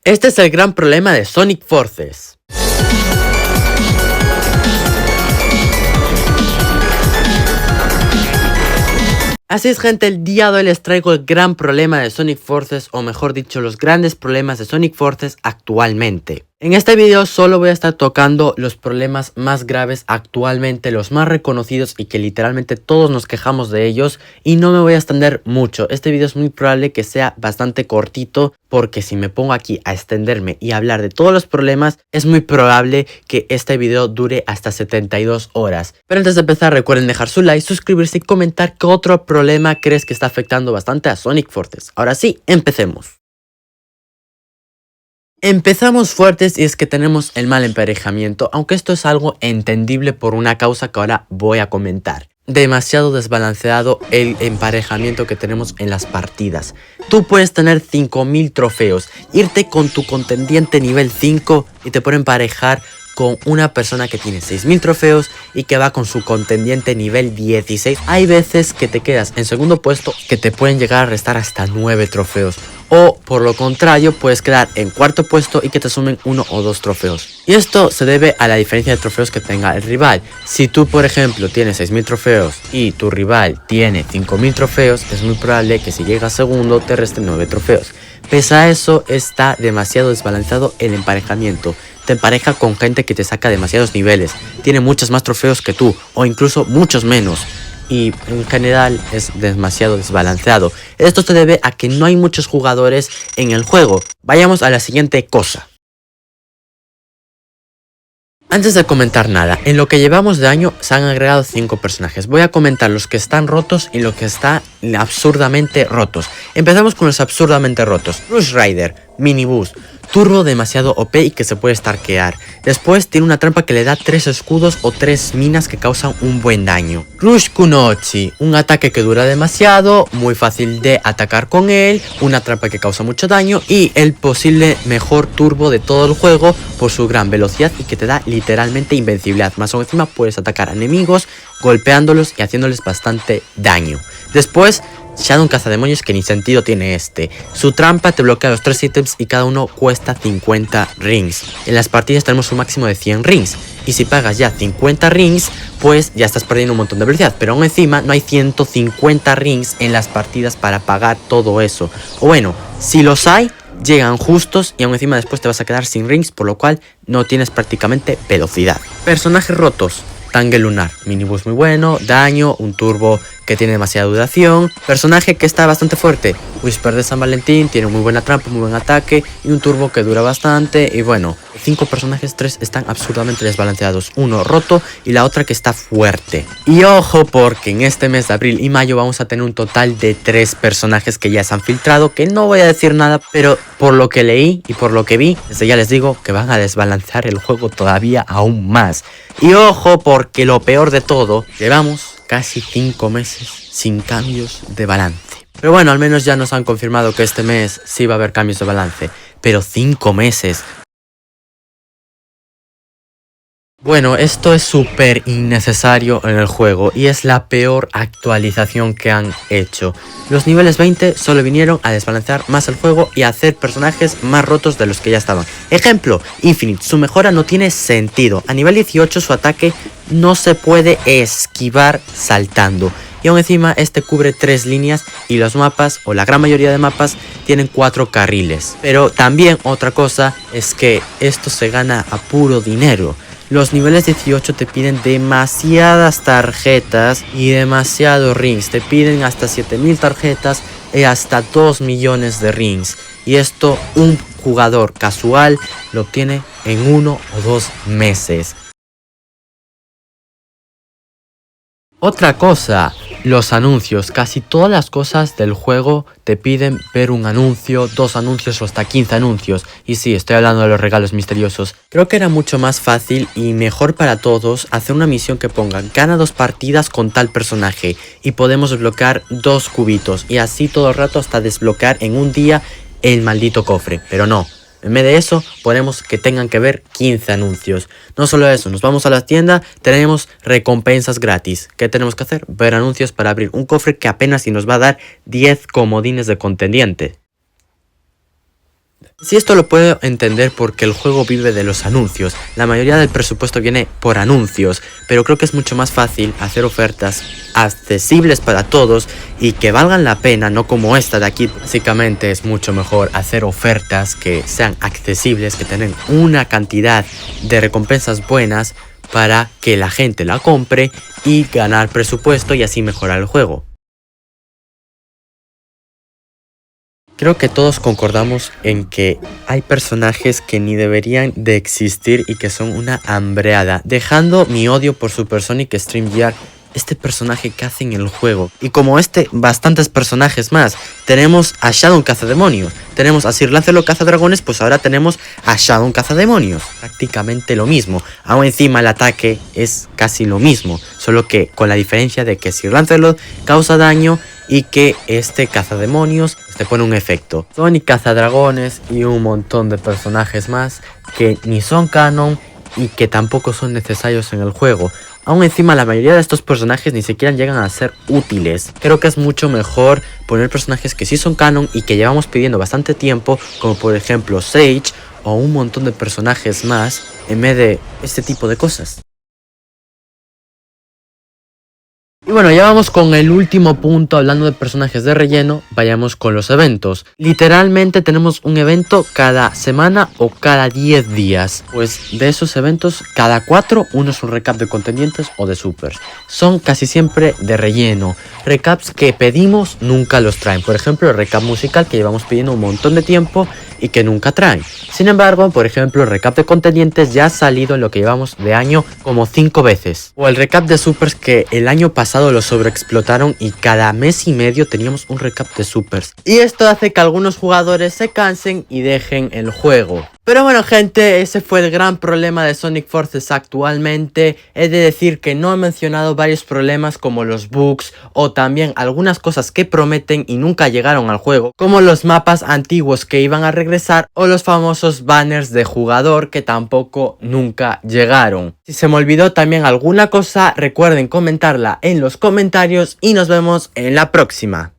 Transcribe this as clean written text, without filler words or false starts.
Este es el gran problema de Sonic Forces. Así es, gente, el día de hoy les traigo el gran problema de Sonic Forces, o mejor dicho, los grandes problemas de Sonic Forces actualmente. En este video solo voy a estar tocando los problemas más graves actualmente, los más reconocidos y que literalmente todos nos quejamos de ellos, y no me voy a extender mucho. Este video es muy probable que sea bastante cortito, porque si me pongo aquí a extenderme y hablar de todos los problemas, es muy probable que este video dure hasta 72 horas. Pero antes de empezar, recuerden dejar su like, suscribirse y comentar qué otro problema crees que está afectando bastante a Sonic Forces. Ahora sí, empecemos. Empezamos fuertes, y es que tenemos el mal emparejamiento, aunque esto es algo entendible por una causa que ahora voy a comentar. Demasiado desbalanceado el emparejamiento que tenemos en las partidas. Tú puedes tener 5000 trofeos, irte con tu contendiente nivel 5 y te pueden emparejar con una persona que tiene 6000 trofeos y que va con su contendiente nivel 16. Hay veces que te quedas en segundo puesto que te pueden llegar a restar hasta 9 trofeos. O por lo contrario, puedes quedar en cuarto puesto y que te sumen 1 o 2 trofeos. Y esto se debe a la diferencia de trofeos que tenga el rival. Si tú, por ejemplo, tienes 6000 trofeos y tu rival tiene 5000 trofeos, es muy probable que si llegas segundo te resten 9 trofeos. Pese a eso, está demasiado desbalanceado el emparejamiento. Te empareja con gente que te saca demasiados niveles, tiene muchos más trofeos que tú, o incluso muchos menos. Y en general es demasiado desbalanceado. Esto se debe a que no hay muchos jugadores en el juego. Vayamos a la siguiente cosa. Antes de comentar nada, en lo que llevamos de año se han agregado 5 personajes. Voy a comentar los que están rotos y los que están absurdamente rotos. Empezamos con los absurdamente rotos. Rush Rider, Minibus, turbo demasiado OP y que se puede starkear. Después tiene una trampa que le da 3 escudos o 3 minas que causan un buen daño. Rush Kunoichi, un ataque que dura demasiado, muy fácil de atacar con él, una trampa que causa mucho daño y el posible mejor turbo de todo el juego por su gran velocidad y que te da literalmente invencibilidad. Más o encima puedes atacar a enemigos golpeándolos y haciéndoles bastante daño. Después, Shadow Cazademonios, que ni sentido tiene este. Su trampa te bloquea los 3 ítems y cada uno cuesta 50 rings. En las partidas tenemos un máximo de 100 rings. Y si pagas ya 50 rings, pues ya estás perdiendo un montón de velocidad. Pero aún encima no hay 150 rings en las partidas para pagar todo eso. O bueno, si los hay, llegan justos y aún encima después te vas a quedar sin rings, por lo cual no tienes prácticamente velocidad. Personajes rotos. Tangue Lunar, Minibus muy bueno, daño, un turbo que tiene demasiada duración, personaje que está bastante fuerte, Whisper de San Valentín, tiene muy buena trampa, muy buen ataque y un turbo que dura bastante. Y bueno, 5 personajes, 3 están absurdamente desbalanceados, uno roto y la otra que está fuerte. Y ojo, porque en este mes de abril y mayo vamos a tener un total de 3 personajes que ya se han filtrado, que no voy a decir nada, pero por lo que leí y por lo que vi, desde ya les digo que van a desbalancear el juego todavía aún más. Y ojo, porque lo peor de todo, llevamos casi 5 meses sin cambios de balance. Pero bueno, al menos ya nos han confirmado que este mes sí va a haber cambios de balance. Pero 5 meses. Bueno, esto es súper innecesario en el juego y es la peor actualización que han hecho. Los niveles 20 solo vinieron a desbalancear más el juego y a hacer personajes más rotos de los que ya estaban. Ejemplo, Infinite, su mejora no tiene sentido. A nivel 18 su ataque no se puede esquivar saltando. Y aún encima este cubre 3 líneas y los mapas, o la gran mayoría de mapas, tienen 4 carriles. Pero también otra cosa es que esto se gana a puro dinero. Los niveles 18 te piden demasiadas tarjetas y demasiados rings. Te piden hasta 7000 tarjetas y hasta 2 millones de rings. Y esto un jugador casual lo obtiene en 1 o 2 meses. Otra cosa, los anuncios. Casi todas las cosas del juego te piden ver un anuncio, 2 anuncios o hasta 15 anuncios. Y sí, estoy hablando de los regalos misteriosos. Creo que era mucho más fácil y mejor para todos hacer una misión que pongan gana 2 partidas con tal personaje y podemos desbloquear 2 cubitos y así todo el rato hasta desbloquear en un día el maldito cofre. Pero no. En vez de eso, ponemos que tengan que ver 15 anuncios. No solo eso, nos vamos a la tienda, tenemos recompensas gratis. ¿Qué tenemos que hacer? Ver anuncios para abrir un cofre que apenas si nos va a dar 10 comodines de contendiente. Sí, esto lo puedo entender porque el juego vive de los anuncios. La mayoría del presupuesto viene por anuncios, pero creo que es mucho más fácil hacer ofertas accesibles para todos y que valgan la pena, no como esta de aquí. Básicamente es mucho mejor hacer ofertas que sean accesibles, que tengan una cantidad de recompensas buenas para que la gente la compre y ganar presupuesto y así mejorar el juego. Creo que todos concordamos en que hay personajes que ni deberían de existir y que son una hambreada, dejando mi odio por Supersonic StreamYard, este personaje que hace en el juego. Y como este, bastantes personajes más. Tenemos a Shadow Cazademonios, tenemos a Sir Lancelot Cazadragones, pues ahora tenemos a Shadow Cazademonios. Prácticamente lo mismo, aún encima el ataque es casi lo mismo, solo que con la diferencia de que Sir Lancelot causa daño y que este cazademonios te pone un efecto. Sonic Cazadragones y un montón de personajes más que ni son canon y que tampoco son necesarios en el juego. Aún encima la mayoría de estos personajes ni siquiera llegan a ser útiles. Creo que es mucho mejor poner personajes que sí son canon y que llevamos pidiendo bastante tiempo, como por ejemplo Sage o un montón de personajes más, en vez de este tipo de cosas. Y bueno, ya vamos con el último punto, hablando de personajes de relleno, vayamos con los eventos. Literalmente tenemos un evento cada semana o cada 10 días. Pues de esos eventos, cada 4, uno es un recap de contendientes o de supers. Son casi siempre de relleno. Recaps que pedimos nunca los traen. Por ejemplo, el recap musical que llevamos pidiendo un montón de tiempo y que nunca traen. Sin embargo, por ejemplo, el recap de contendientes ya ha salido en lo que llevamos de año como 5 veces. O el recap de supers que el año pasado lo sobreexplotaron y cada mes y medio teníamos un recap de supers. Y esto hace que algunos jugadores se cansen y dejen el juego. Pero bueno, gente, ese fue el gran problema de Sonic Forces actualmente. He de decir que no he mencionado varios problemas como los bugs o también algunas cosas que prometen y nunca llegaron al juego, como los mapas antiguos que iban a regresar o los famosos banners de jugador que tampoco nunca llegaron. Si se me olvidó también alguna cosa, recuerden comentarla en los comentarios y nos vemos en la próxima.